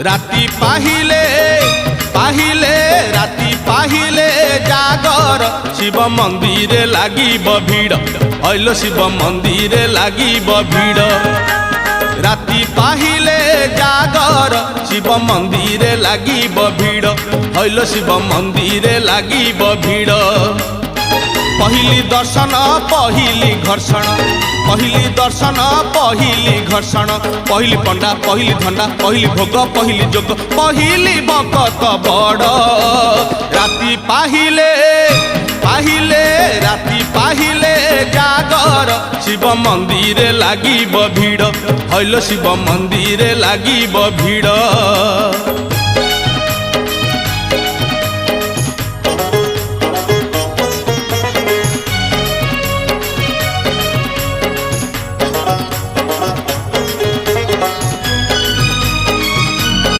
राति पाहिले पाहिले राति पाहिले जागर शिव मंदिर लागिब भीड़ ऐलो शिव मंदिर लागिब भीड़। राति पाहिले जागर शिव मंदिर लागिब भीड़ ऐलो शिव मंदिर लागिब भीड़। पहिली दर्शन पहिली घर्षण पहिली दर्शन पहिली घर्षण पहिली पंडा पहिली धंडा पहिली भोग पहिली जोग पहिली भक्त बड़। राति पाहिले पाहिले राति पाहिले जागर शिव मंदिर लागिब भीड़ ऐलो शिव मंदिर लागिब भीड़।